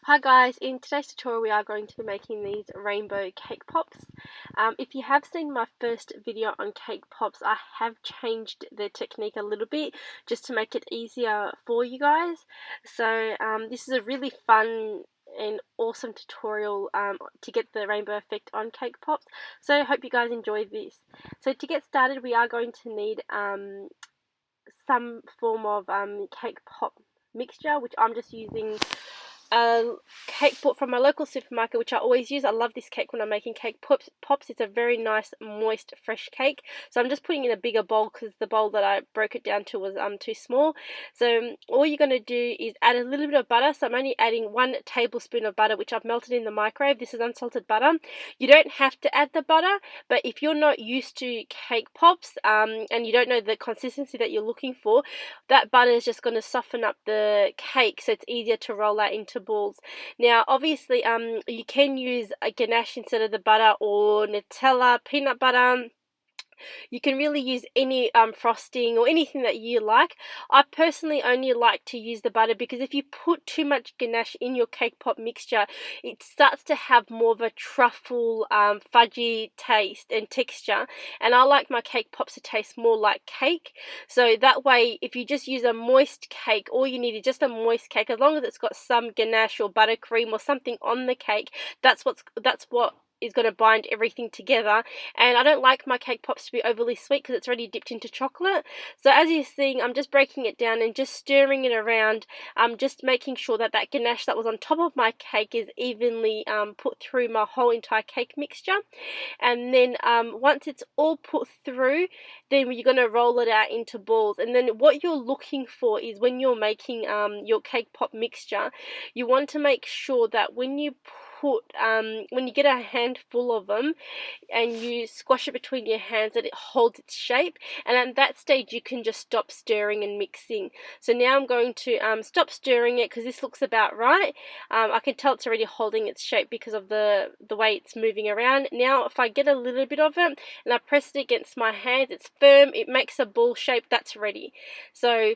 Hi guys, in today's tutorial we are going to be making these rainbow cake pops. If you have seen my first video on cake pops, I have changed the technique a little bit just to make it easier for you guys. So this is a really fun and awesome tutorial to get the rainbow effect on cake pops. So I hope you guys enjoy this. So to get started we are going to need some form of cake pop mixture, which I'm just using a cake bought from my local supermarket, which I always use. I love this cake when I'm making cake pops. It's a very nice, moist, fresh cake. So I'm just putting in a bigger bowl because the bowl that I broke it down to was too small. So all you're going to do is add a little bit of butter. So I'm only adding 1 tablespoon of butter, which I've melted in the microwave. This is unsalted butter. You don't have to add the butter, but if you're not used to cake pops and you don't know the consistency that you're looking for, that butter is just going to soften up the cake, so it's easier to roll out into balls. Now obviously you can use a ganache instead of the butter, or Nutella, peanut butter. You can really use any frosting or anything that you like. I personally only like to use the butter because if you put too much ganache in your cake pop mixture, it starts to have more of a truffle, fudgy taste and texture, and I like my cake pops to taste more like cake. So that way, if you just use a moist cake, all you need is just a moist cake, as long as it's got some ganache or buttercream or something on the cake. That's what is going to bind everything together. And I don't like my cake pops to be overly sweet because it's already dipped into chocolate. So as you're seeing, I'm just breaking it down and just stirring it around. I'm just making sure that that ganache that was on top of my cake is evenly put through my whole entire cake mixture. And then once it's all put through, then you're going to roll it out into balls. And then what you're looking for is, when you're making your cake pop mixture, you want to make sure that when you get a handful of them and you squash it between your hands, that it holds its shape, and at that stage you can just stop stirring and mixing. So now I'm going to stop stirring it because this looks about right. I can tell it's already holding its shape because of the way it's moving around. Now if I get a little bit of it and I press it against my hands, it's firm, it makes a ball shape, that's ready. So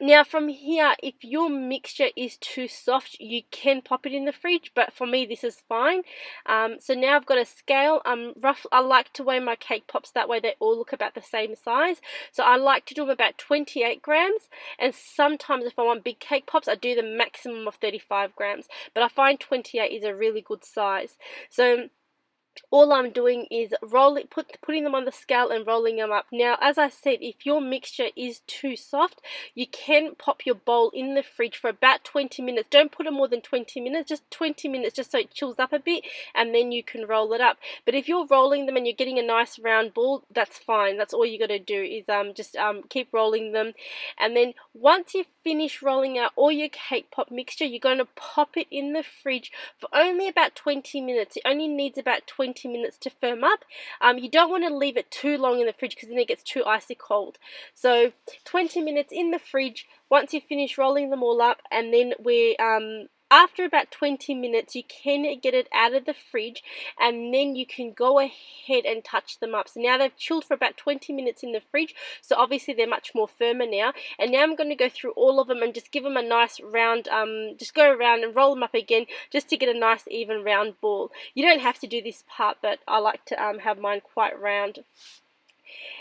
now from here, if your mixture is too soft, you can pop it in the fridge, but for me this is fine. So now I've got a scale. I like to weigh my cake pops, that way they all look about the same size. So I like to do them about 28 grams, and sometimes if I want big cake pops, I do the maximum of 35 grams, but I find 28 is a really good size. So all I'm doing is putting them on the scale and rolling them up. Now, as I said, if your mixture is too soft, you can pop your bowl in the fridge for about 20 minutes. Don't put it more than 20 minutes, just 20 minutes, just so it chills up a bit, and then you can roll it up. But if you're rolling them and you're getting a nice round ball, that's fine. That's all you got to do is just keep rolling them. And then once you finish rolling out all your cake pop mixture, you're going to pop it in the fridge for only about 20 minutes. It only needs about 20 minutes to firm up. You don't want to leave it too long in the fridge because then it gets too icy cold. So 20 minutes in the fridge once you finish rolling them all up, and then after about 20 minutes you can get it out of the fridge, and then you can go ahead and touch them up. So now they've chilled for about 20 minutes in the fridge, so obviously they're much more firmer now. And now I'm going to go through all of them and just give them a nice round, just go around and roll them up again just to get a nice even round ball. You don't have to do this part, but I like to have mine quite round.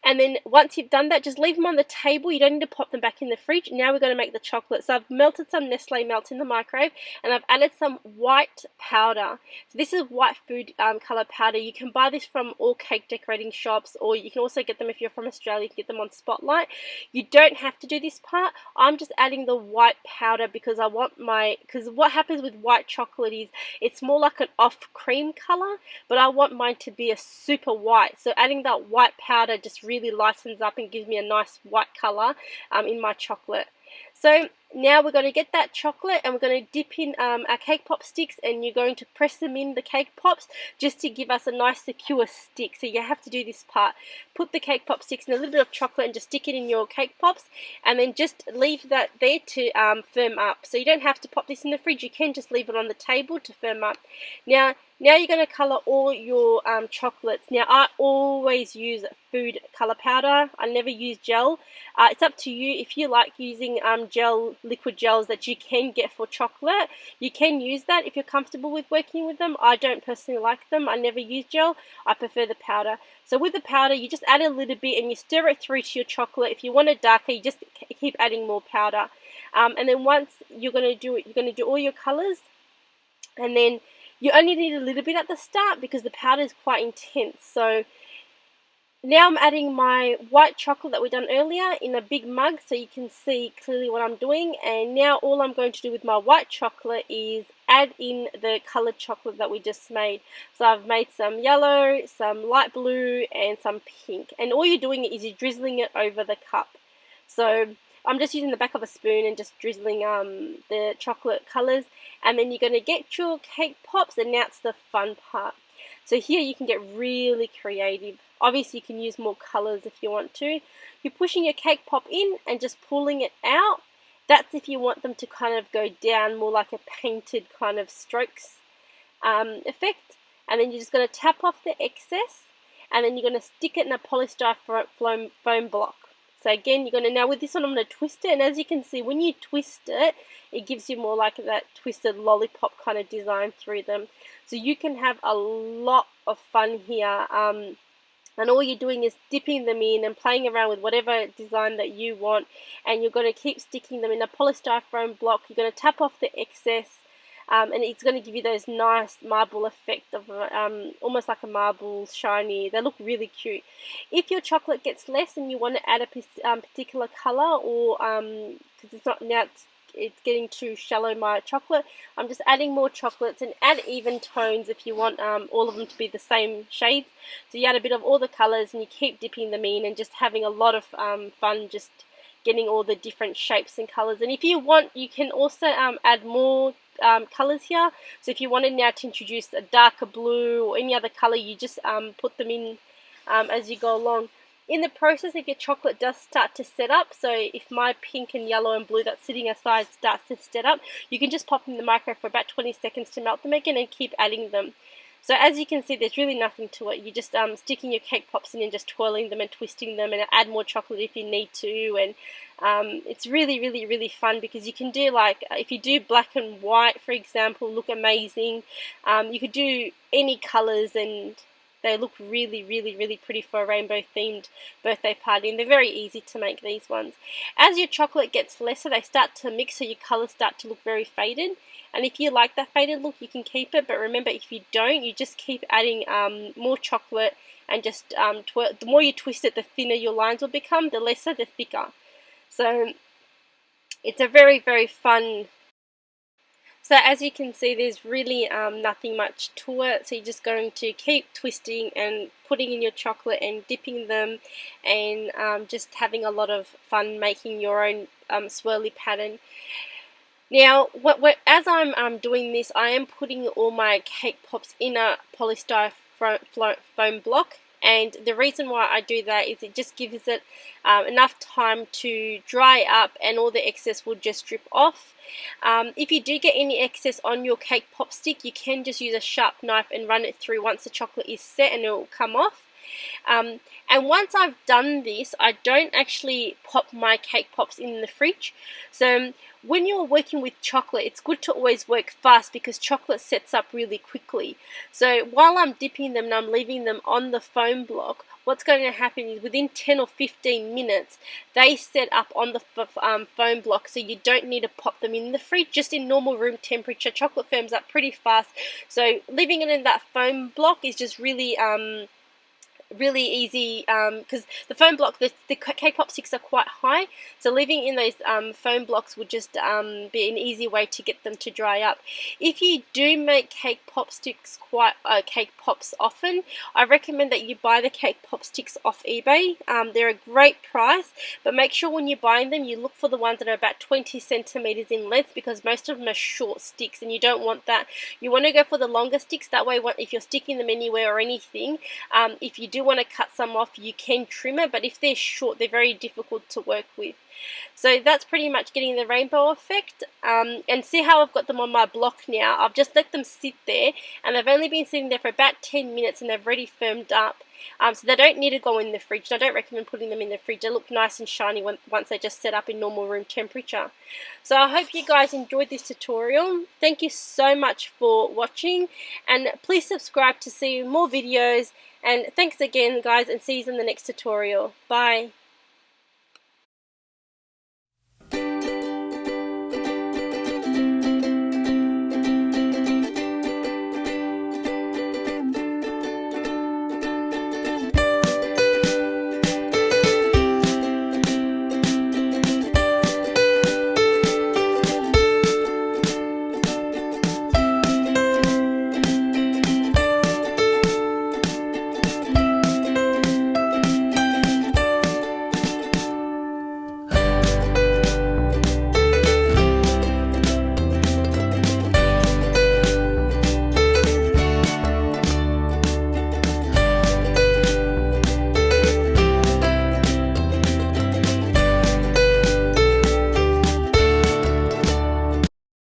And then once you've done that, just leave them on the table. You don't need to pop them back in the fridge. Now we're going to make the chocolate. So I've melted some Nestle Melt in the microwave, and I've added some white powder. So this is white food colour powder. You can buy this from all cake decorating shops, or you can also get them, if you're from Australia, you can get them on Spotlight. You don't have to do this part. I'm just adding the white powder because because what happens with white chocolate is it's more like an off cream colour, but I want mine to be a super white. So adding that white powder just really lightens up and gives me a nice white color in my chocolate. So now we're going to get that chocolate and we're going to dip in our cake pop sticks, and you're going to press them in the cake pops just to give us a nice secure stick. So you have to do this part. Put the cake pop sticks in a little bit of chocolate and just stick it in your cake pops, and then just leave that there to firm up. So you don't have to pop this in the fridge, you can just leave it on the table to firm up. Now you're going to colour all your chocolates. Now I always use food colour powder. I never use gel. It's up to you. If you like using gel liquid gels that you can get for chocolate. You can use that if you're comfortable with working with them. I don't personally like them. I never use gel. I prefer the powder. So with the powder, you just add a little bit and you stir it through to your chocolate. If you want it darker, you just keep adding more powder. And then once you're going to do all your colors, and then you only need a little bit at the start because the powder is quite intense. So now I'm adding my white chocolate that we done earlier in a big mug so you can see clearly what I'm doing. And now all I'm going to do with my white chocolate is add in the coloured chocolate that we just made. So I've made some yellow, some light blue and some pink. And all you're doing is you're drizzling it over the cup. So I'm just using the back of a spoon and just drizzling the chocolate colours. And then you're going to get your cake pops, and now it's the fun part. So here you can get really creative. Obviously you can use more colours if you want to. You're pushing your cake pop in and just pulling it out. That's if you want them to kind of go down more like a painted kind of strokes effect. And then you're just going to tap off the excess, and then you're going to stick it in a polystyrene foam block. So again, you're going to, now with this one I'm going to twist it, and as you can see, when you twist it, it gives you more like that twisted lollipop kind of design through them. So you can have a lot of fun here, and all you're doing is dipping them in and playing around with whatever design that you want, and you're going to keep sticking them in a polystyrene block. You're going to tap off the excess, and it's going to give you those nice marble effect of almost like a marble shiny. They look really cute. If your chocolate gets less and you want to add a particular color, or because it's not now it's getting too shallow, my chocolate, I'm just adding more chocolates, and add even tones if you want all of them to be the same shades. So you add a bit of all the colors and you keep dipping them in and just having a lot of fun just getting all the different shapes and colors. And if you want, you can also add more colors here. So if you wanted now to introduce a darker blue or any other color, you just put them in as you go along. In the process, if your chocolate does start to set up, so if my pink and yellow and blue that's sitting aside starts to set up, you can just pop them in the microwave for about 20 seconds to melt them again and keep adding them. So as you can see, there's really nothing to it. You're just sticking your cake pops in and just twirling them and twisting them, and add more chocolate if you need to. And it's really, really, really fun because you can do, like, if you do black and white, for example, look amazing. You could do any colors and they look really, really, really pretty for a rainbow themed birthday party, and they're very easy to make, these ones. As your chocolate gets lesser, they start to mix, so your colors start to look very faded. And if you like that faded look, you can keep it, but remember, if you don't, you just keep adding more chocolate, and just the more you twist it, the thinner your lines will become, the lesser, the thicker. So it's a very, very fun. So as you can see, there's really nothing much to it. So you're just going to keep twisting and putting in your chocolate and dipping them, and just having a lot of fun making your own swirly pattern. Now, as I'm doing this, I am putting all my cake pops in a polystyrene foam block. And the reason why I do that is it just gives it enough time to dry up, and all the excess will just drip off. If you do get any excess on your cake pop stick, you can just use a sharp knife and run it through once the chocolate is set, and it will come off. And once I've done this, I don't actually pop my cake pops in the fridge. So when you're working with chocolate, it's good to always work fast because chocolate sets up really quickly. So while I'm dipping them and I'm leaving them on the foam block, what's going to happen is within 10 or 15 minutes, they set up on the foam block, so you don't need to pop them in the fridge. Just in normal room temperature, chocolate firms up pretty fast. So leaving it in that foam block is just really really easy, because the foam block, the cake pop sticks are quite high, so leaving in those foam blocks would just be an easy way to get them to dry up. If you do make cake pop sticks cake pops often, I recommend that you buy the cake pop sticks off eBay. They're a great price, but make sure when you're buying them, you look for the ones that are about 20 centimeters in length, because most of them are short sticks and you don't want that. You want to go for the longer sticks. That way, if you're sticking them anywhere or anything, if you do want to cut some off, you can trim it, but if they're short, they're very difficult to work with. So that's pretty much getting the rainbow effect. And see how I've got them on my block now. I've just let them sit there, and they've only been sitting there for about 10 minutes and they've already firmed up. So they don't need to go in the fridge. I don't recommend putting them in the fridge. They look nice and shiny once they just set up in normal room temperature. So I hope you guys enjoyed this tutorial. Thank you so much for watching, and please subscribe to see more videos. And thanks again, guys, and see you in the next tutorial. Bye.